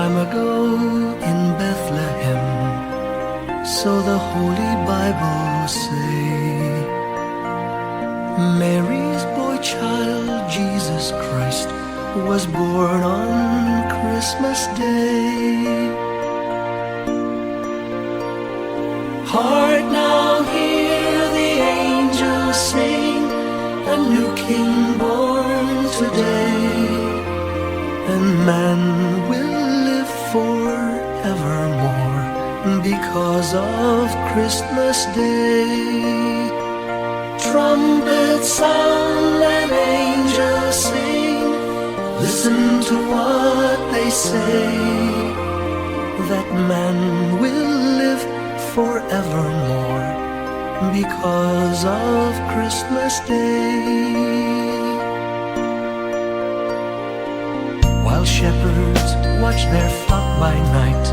time ago in Bethlehem, so the Holy Bible say, Mary's boy child, Jesus Christ, was born on Christmas Day. Hark now, hear the angels sing, a new King born today, and man will live forevermore because of Christmas Day. Trumpets sound and angels sing, listen to what they say, that man will live forevermore because of Christmas Day. While shepherds watch their flock by night,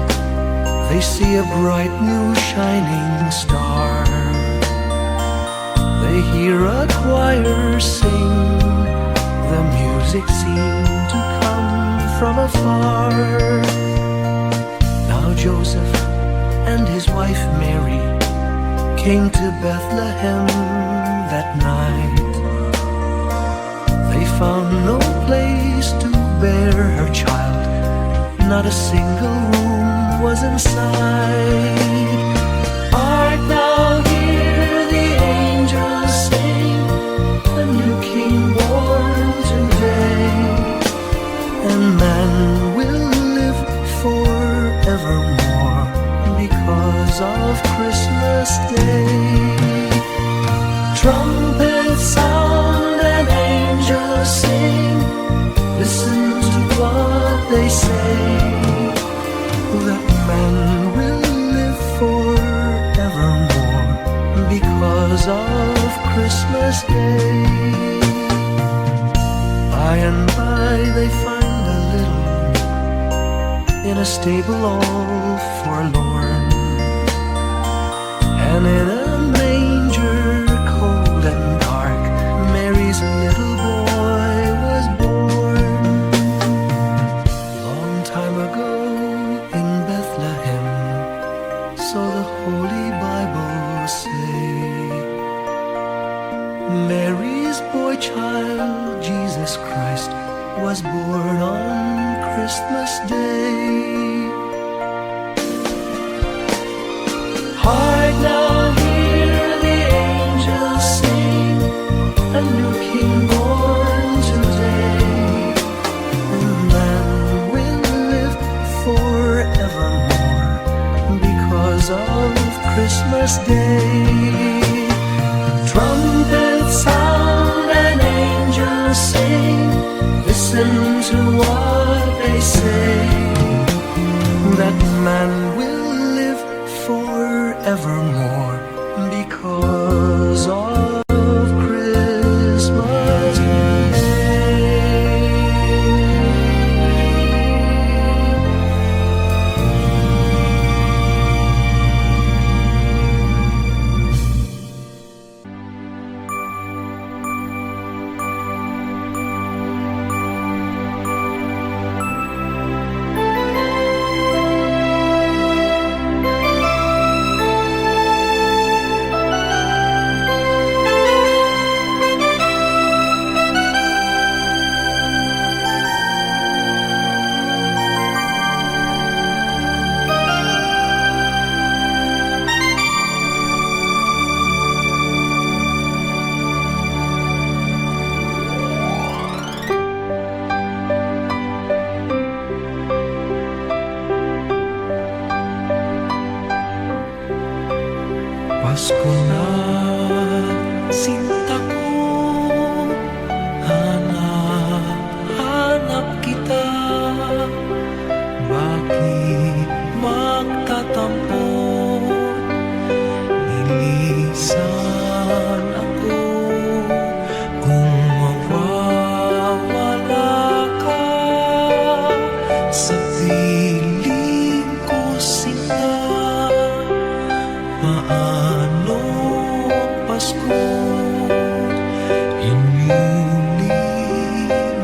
they see a bright new shining star. They hear a choir sing, the music seemed to come from afar. Now Joseph and his wife Mary came to Bethlehem that night. They found no place to bear her child, not a single room was inside. Art thou here, the angels sing, a new King born today, and man will live forevermore because of Christmas Day. Trumpets sound and angels sing, listen to what they say, that man will live forevermore because of Christmas Day. By and by they find a little in a stable all forlorn, and in a manger cold and dark, Mary's little boy was born. Long time ago in Bethlehem, so the Holy Bible say, Mary's boy child, Jesus Christ, was born on Christmas Day. Hark now, hear the angels sing, a new King born today, and man will live forevermore because of Christmas Day. Trumpets sound and angels sing, listen to what they say, that man will live forevermore because of Christmas Day. Pasko na, sinta ko, hanap kita. Bakit magtatampo, nilisan ako, kung mawawala ka sa piling ko, sinta. Paano Pasko, iniulit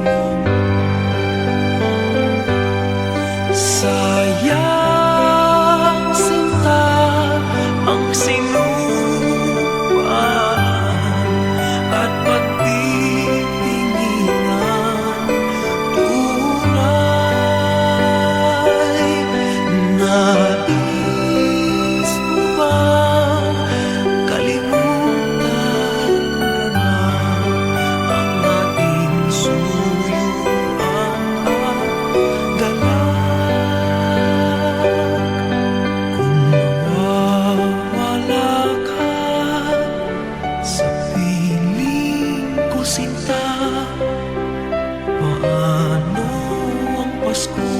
mo Sayang sinta ang sinupaan at pagtitinginan. Tunay, nais mo bang kalimutan na ang ating suyuan at galak? Kung mawawala ka sa piling ko, sinta, paano ang Pasko?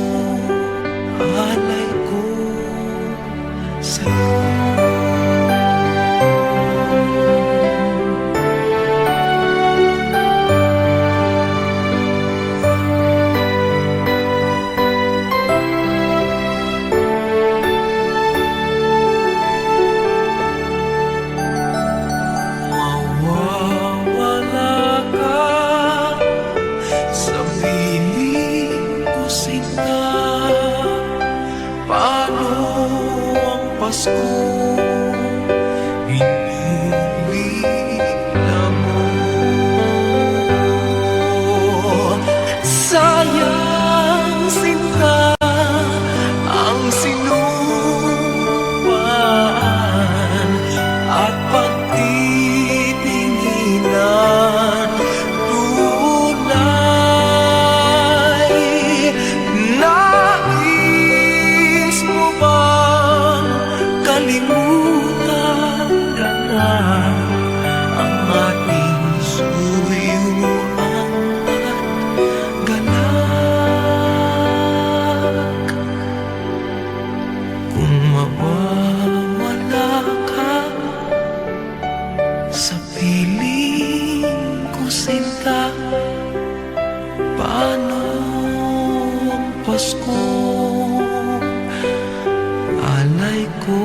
Alay ko sa'yo. Mawawala ka sa piling ko, sinta, paano ang Pasko? Inilila mo. Sayang sinta ang sinupaan at pagtitinginan. Tunay, nais mo bang kalimutan na ang ating suyuan at galak? Kung mawawala ka sa piling ko, sinta, paano ang Pasko? Alay ko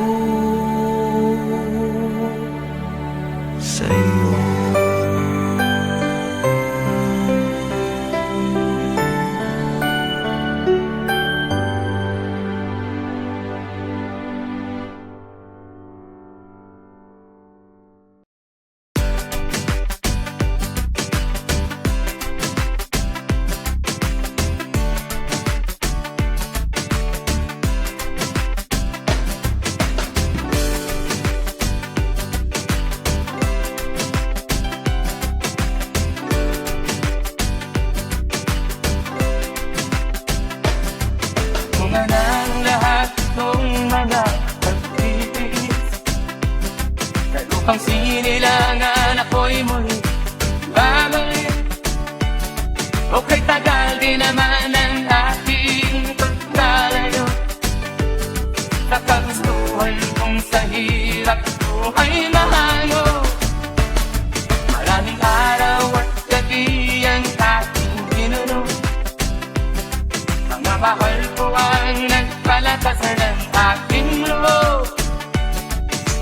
sa'yo. Mga ng lahat ng mga pagtitiis, sa lupang sinilangan ako'y muli babalik. O kay tagal din naman ang ating pagkalayo, sa kagustuhan kong sa hirap buhay mahalo. Maraming araw at gabi ang ating ginuno, mga mahal ko ang nagpalakasan ng aking loob.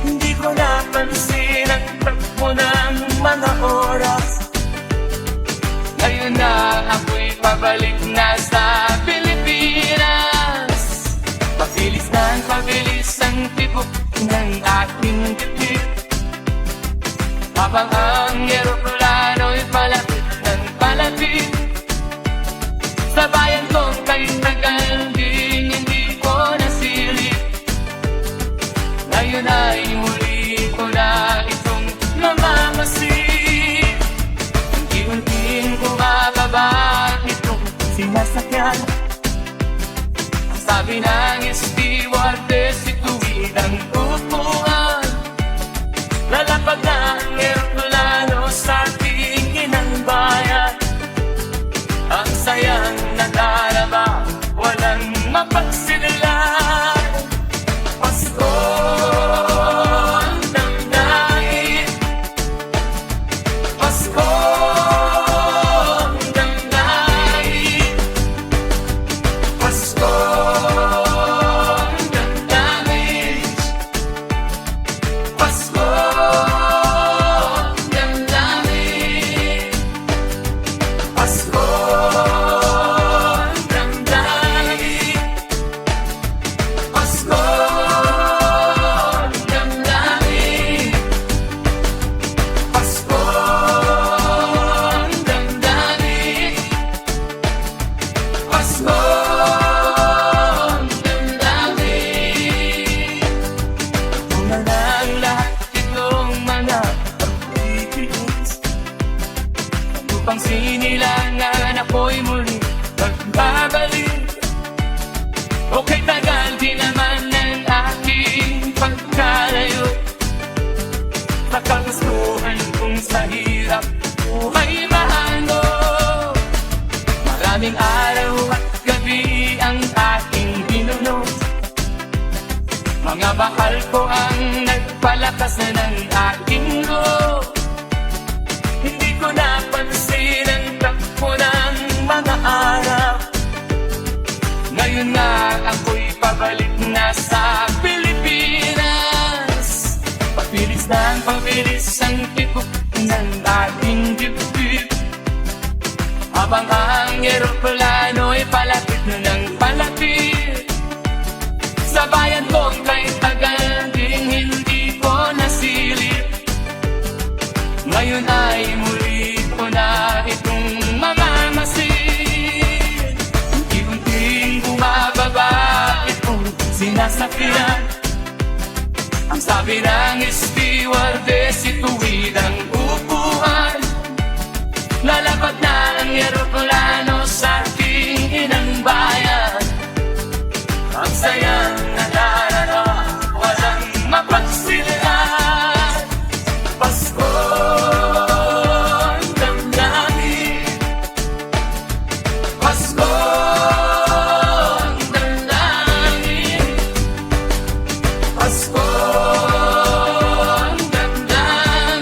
Hindi ko napansin ang takbo ng mga oras. Ngayon na ako'y pabalik na sa Pilipinas. Pabilis ng pabilis ang tibok ng aking dibdib, habang ang eroplano'y palapit ng palapit. Sa bayan kong kay tagal din hindi ko nasilip. Ngayon ay muli ko na itong namamasid. Unti-unting bumababa itong sinasakyan. Ang sabi ng stewardess, ituwid ang upuan. Lalapag na ang eroplano sa tingin ng bayan. Ang sayang nadarama, walang mapagsinulan. Pasko ang damdamin, Pasko ang damdamin, Pasko Mga mahal ko ang nagpalakas ng aking loob. Hindi ko napansin ang takbo ng mga araw. Ngayon nga ako'y pabalik na sa Pilipinas. Pabilis ng pabilis ang tibok ng ating dibdib, habang ang eroplano'y palapit na ng palapit sa bayan ko kay tagal ding hindi ko nasilip. Ngayon ay muli ko na itong mamamasid. Unti-unting bumababa itong sinasakyan. Ang sabi ng stewardess, ituwid ang upuan. Lalapag na ang eroplano sa ating inang bayan. Ang sayang nadarama, walang mapagsilan. Pasko ang damdamin, Pasko ang damdamin, Pasko ang damdamin.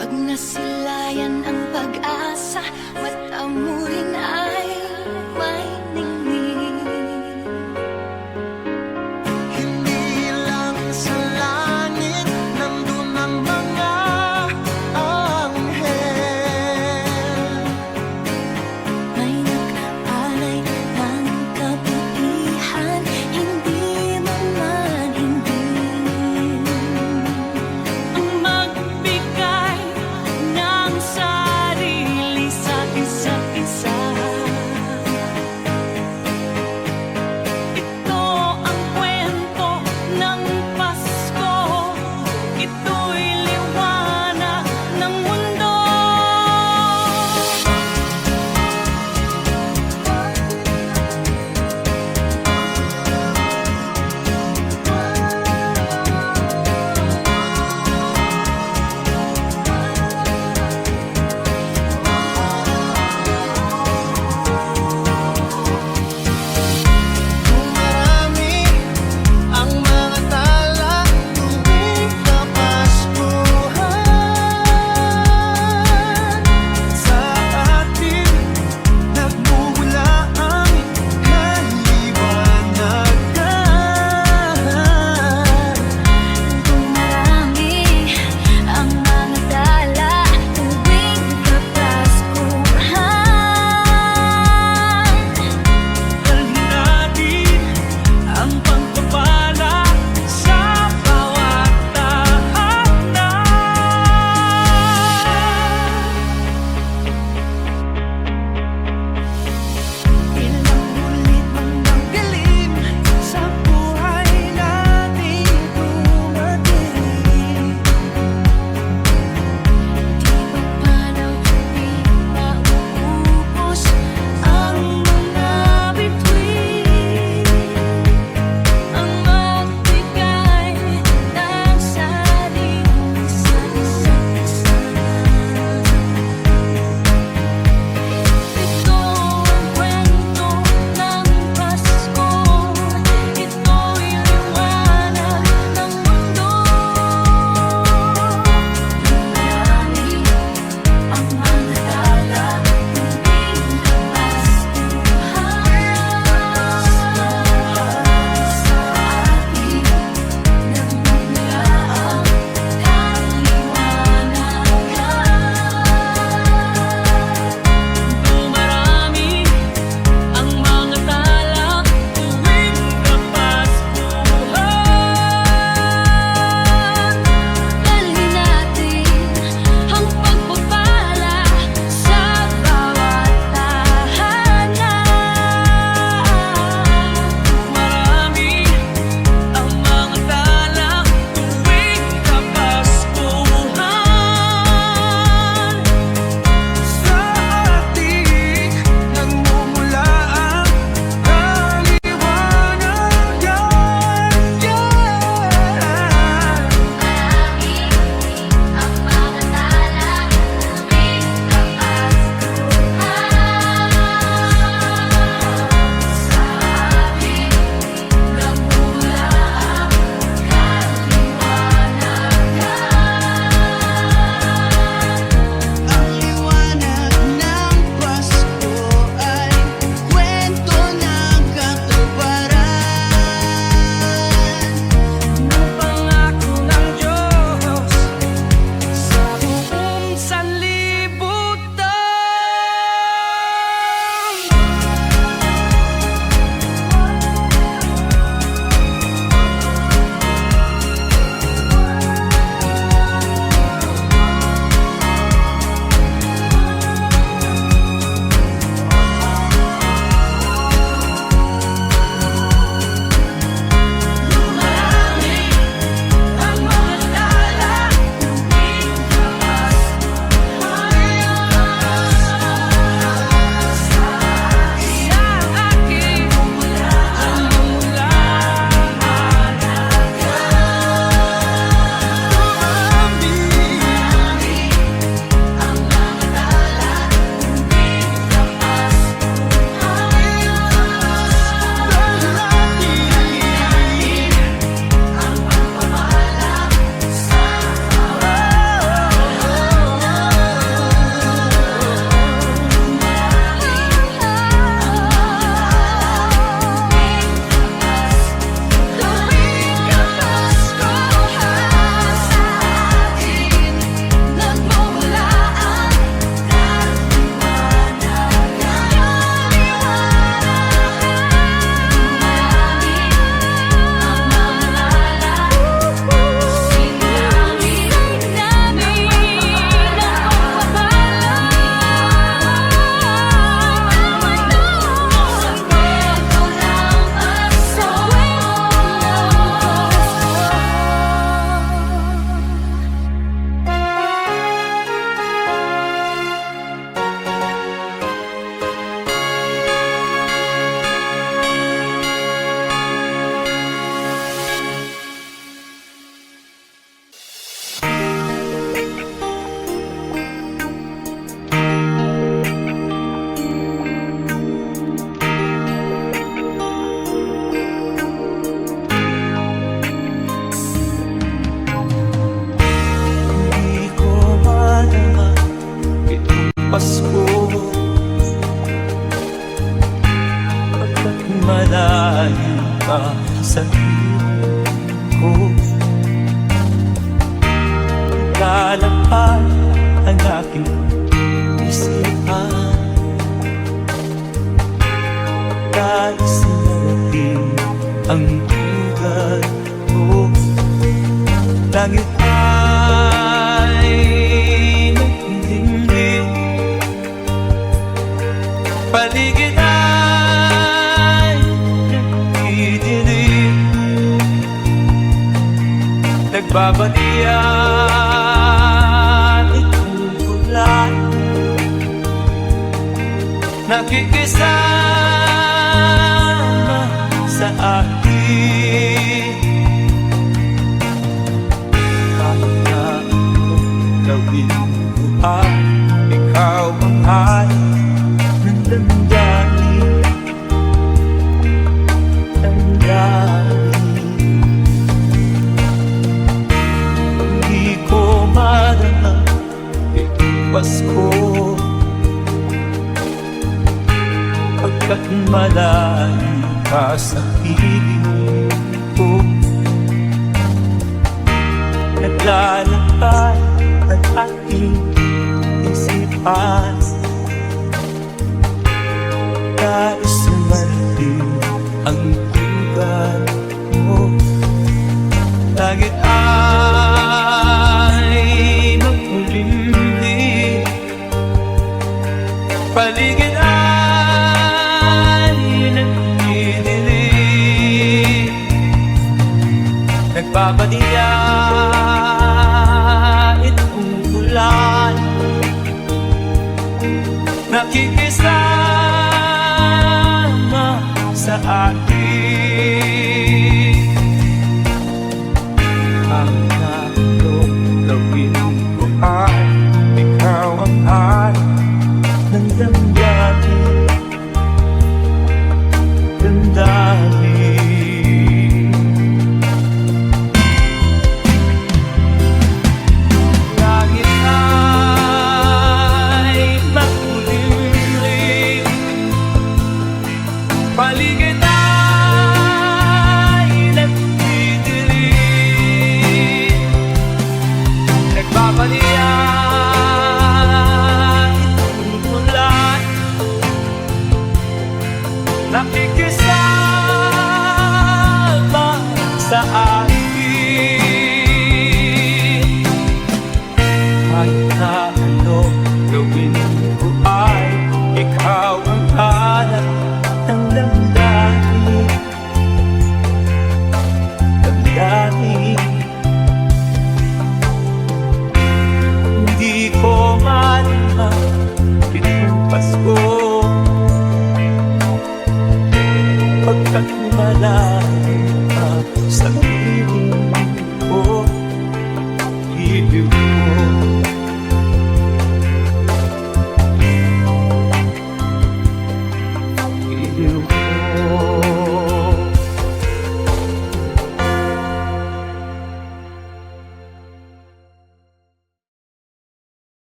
Pag nasilayan ang pag-asa, mata mo rin ay may ningning. Hindi lang sa langit nandun ang mga anghel. May nag-aalay ng kabutihan, hindi mo man hingin. Ang magbigay ng sarili sa paligid ay nagdidilim, nagbabalian itong kulay, nakikisama sa akin. Kahit na gawin buhay, ikaw ang hari ng damdamin, damdamin. Hindi ko marama itong Pasko, pagkat malayo ka sa piling ko. Naglalakad ang aking isipan, nais sumaling ang tugan mo. Langit ay makulimlim, paligid ay nagdidilim, nagbabalian itong ulan, nakikisama sa akin. Ang natong gawin ko ay ikaw ang hari ng damdamin, damdamin. Langit ay makulimlim, paligid ay nagdidilim, nagbabalian itong ulan, nakikisama sa akin. Kahit na ano gawin ko ay ikaw ang hanap ng damdamin, damdamin. Hindi ko marama itong Pasko, pagkat malayo ka sa piling ko, piling ko. Piling ko.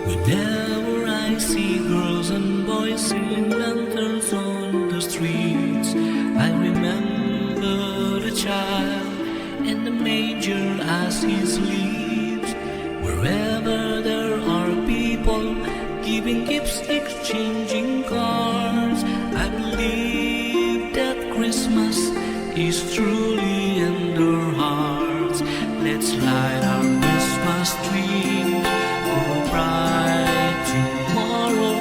Whenever I see girls and boys singing lanterns on the streets, I remember the child in the manger as he sleeps. Wherever there are people giving gifts, exchanging cards, I believe that Christmas is truly in their hearts. Let's light our Christmas tree for a bright tomorrow,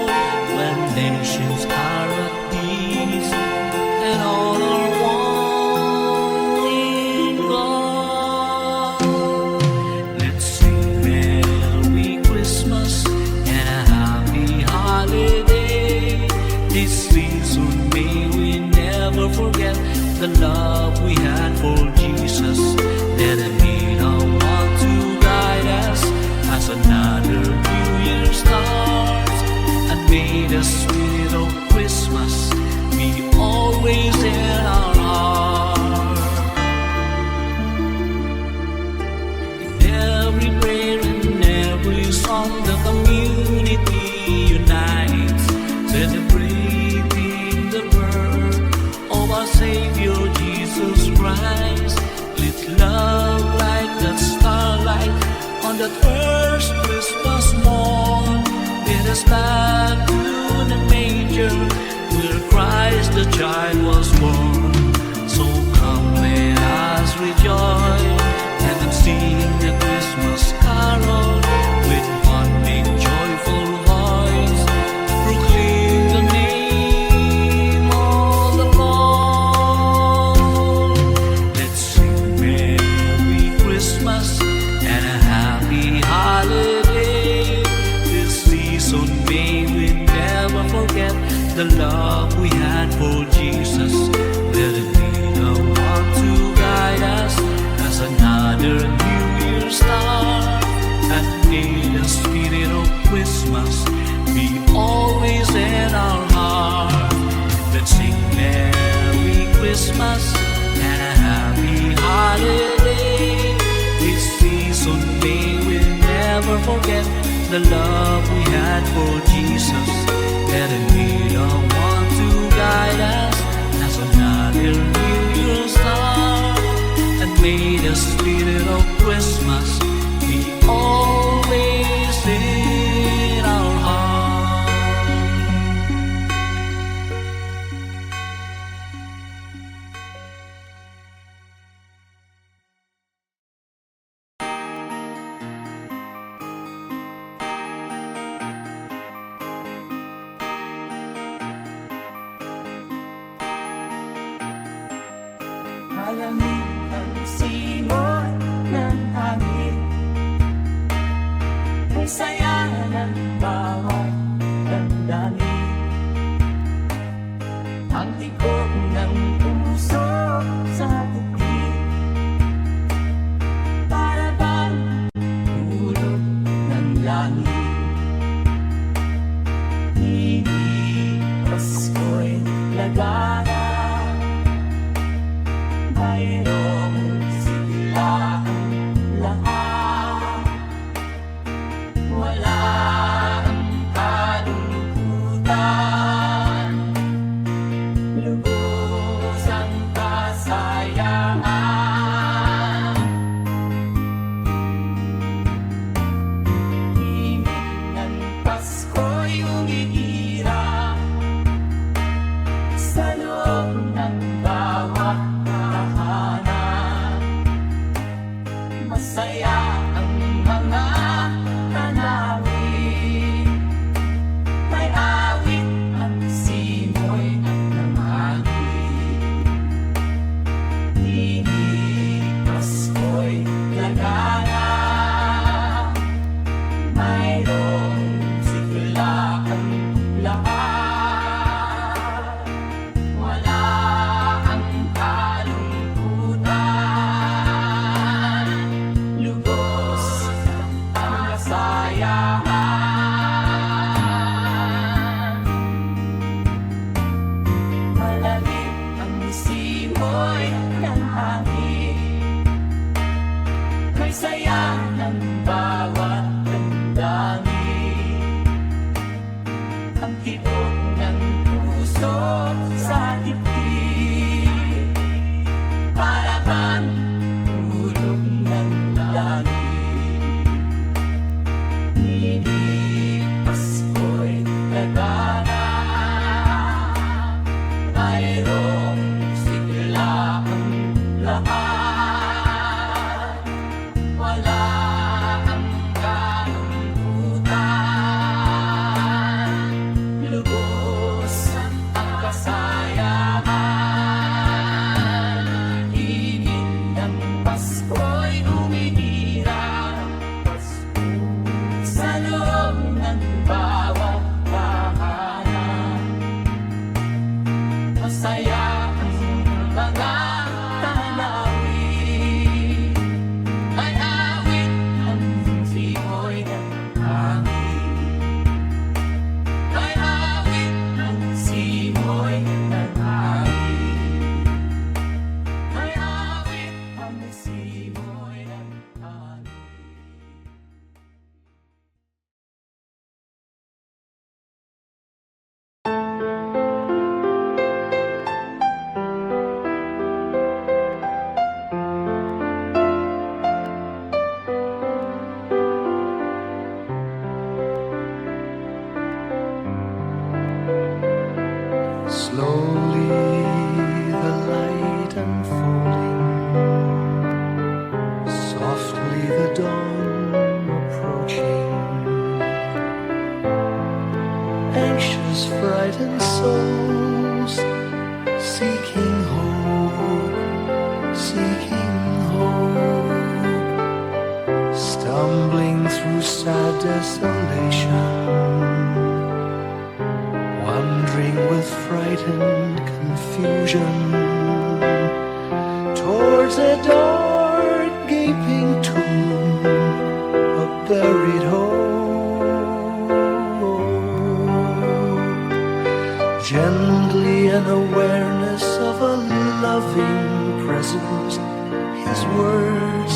when nations are at peace and all are one in God. Let's sing Merry Christmas and a happy holiday. This season may we never forget the love we had for Jesus. Let him be the one to guide us as another New Year starts, and may the spirit of Christmas be always in our heart. In every prayer and every song, the community unites, celebrating the birth of our Savior Jesus Christ. Let love like that starlight on that first Christmas morn, lead us back to the manger child was born. So come let us rejoice and sing the Christmas carol with one big joyful voice. Proclaim the name of the Lord. Let's sing Merry Christmas and a happy holiday. This season may we never forget the love we had for Jesus. Let it be the one to guide us as another New Year start. And may the spirit of Christmas be always in our heart. Let's sing Merry Christmas and a happy holiday. This season may we never forget the love we had for Jesus. Let it be the one to guide us as another New Year start. And may the spirit of Christmas be always in our heart. Malamig ang simot ng hangin, ang saya ng bawat damdamin, ang tibok ng puso sa bukid, para bang hulog ng langit. Hindi Pasko'y lagana, mayroong sigla ang lahat. Wala ang kalungkutan, lubos ang kasayahan. Himig ng Pasko'y umiiral sa loob ng bawat tahanan. Masaya ang mga tanawin, may awit ang simoy ng hangin. Hindi Pasko'y lagana, mayroong sigla ang lahat. Wala ang kalungkutan, lubos ang kasayahan. Malamig ang simoy ng hangin, may saya ng bawat damdamin, ang tibok ng puso sa dibdib, para bang hulog ng langit. Hindi Pasko'y lagana, mayroong sigla ang lahat. Wala ang kalungkutan, lubos ang kasayahan. Init ng Pasko'y umiiral sa loob ng bawat tahanan. Masaya ang mga tanawin, may awit ang simoy ng hangin. May awit ang simoy ng hangin. May awit ang simoy ng hangin. Slowly frightened souls seeking hope, seeking hope, stumbling through sad desolation, wandering with frightened confusion towards a dark gaping tomb of buried hope. Gently an awareness of a loving presence, his words,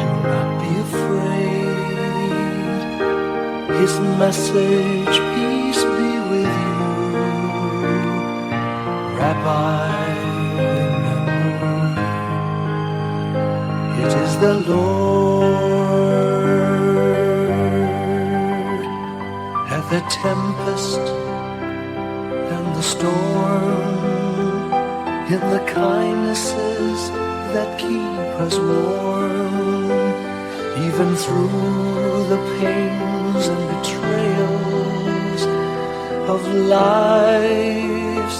do not be afraid. His message, peace be with you. Rabbi, remember, it is the Lord. At the tempest and the storm, in the kindnesses that keep us warm, even through the pains and betrayals of life's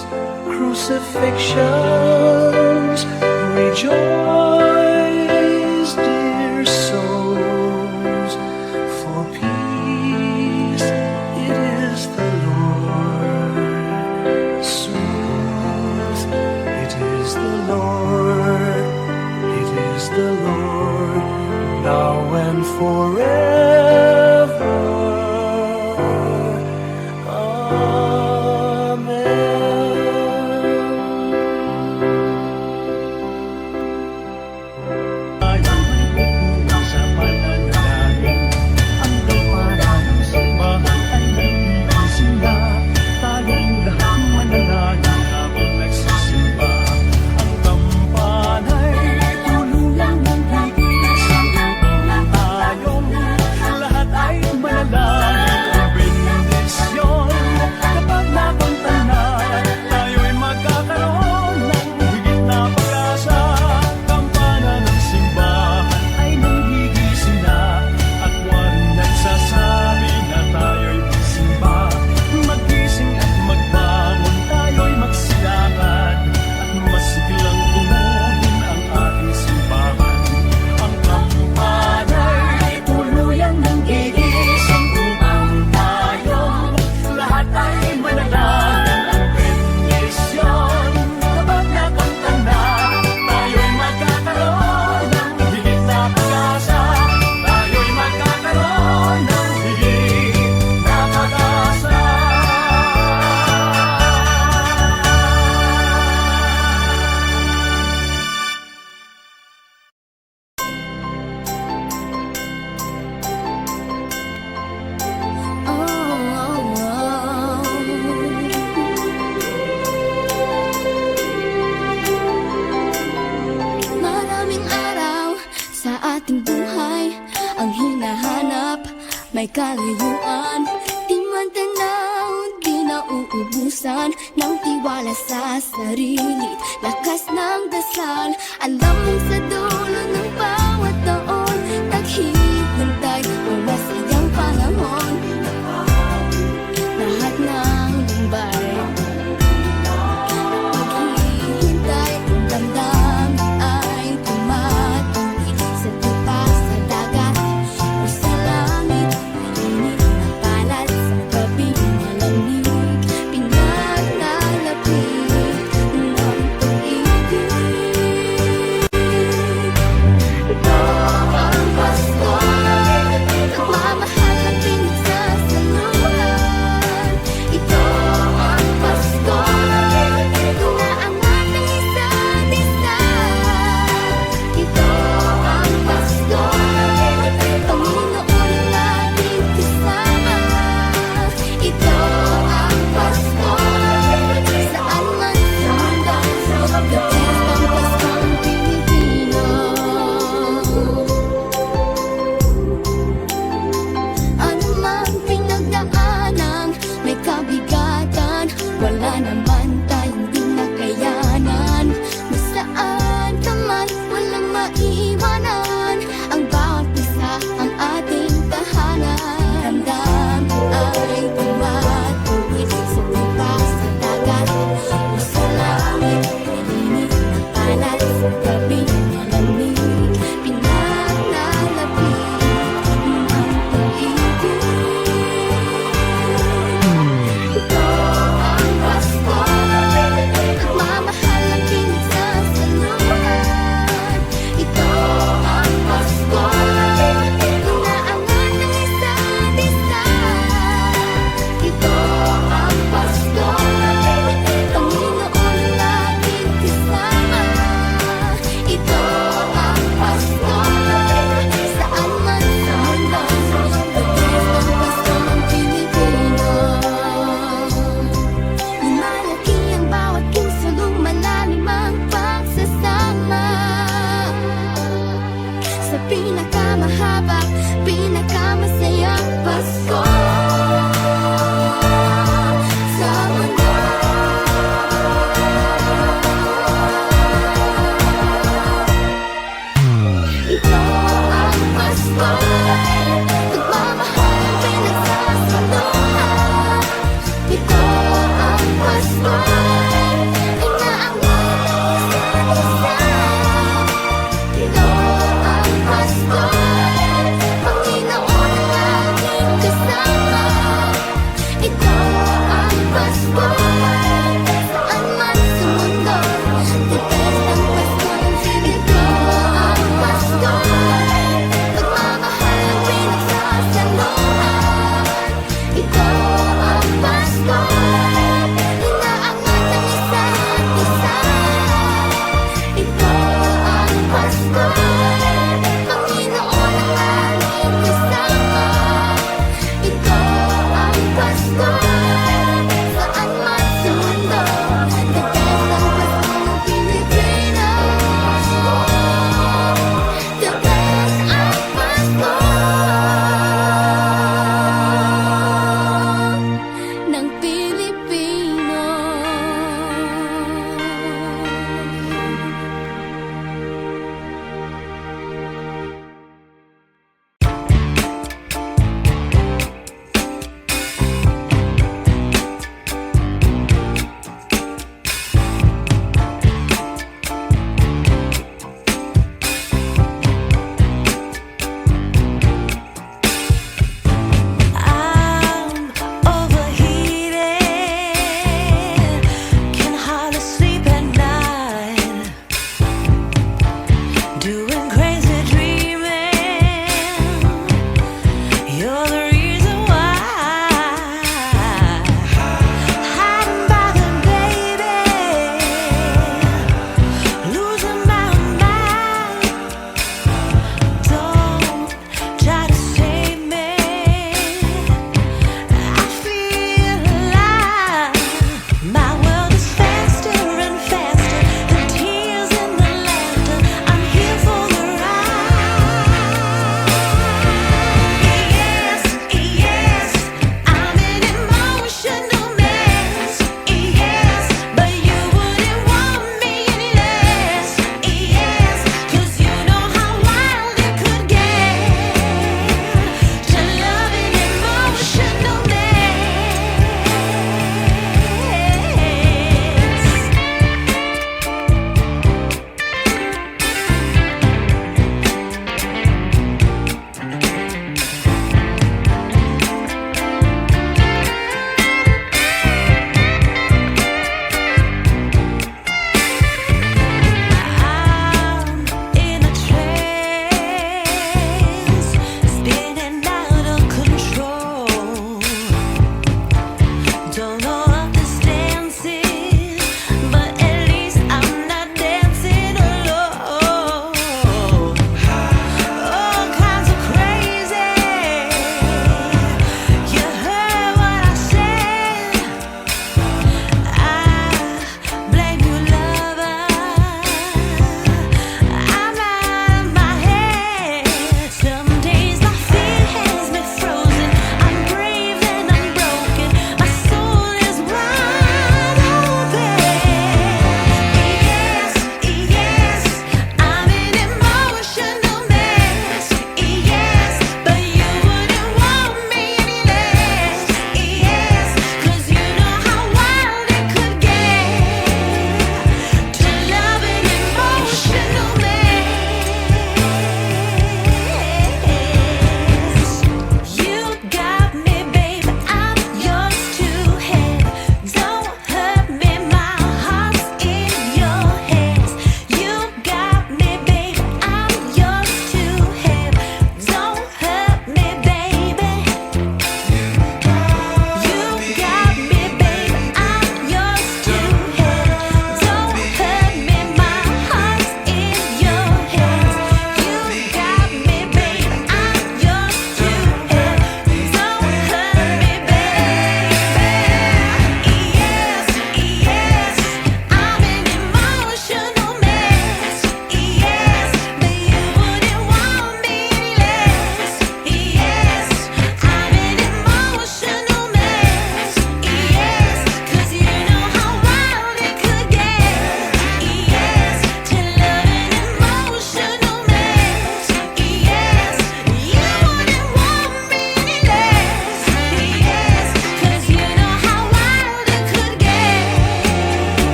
crucifixions. Rejoice, dear souls, for peace, it is the Lord. Soothe, it is the Lord, it is the Lord, now and forever. May kalayuan, di man tanaw, di nauubusan ng tiwala sa sarili, lakas ng dasal, alam sa dulo ng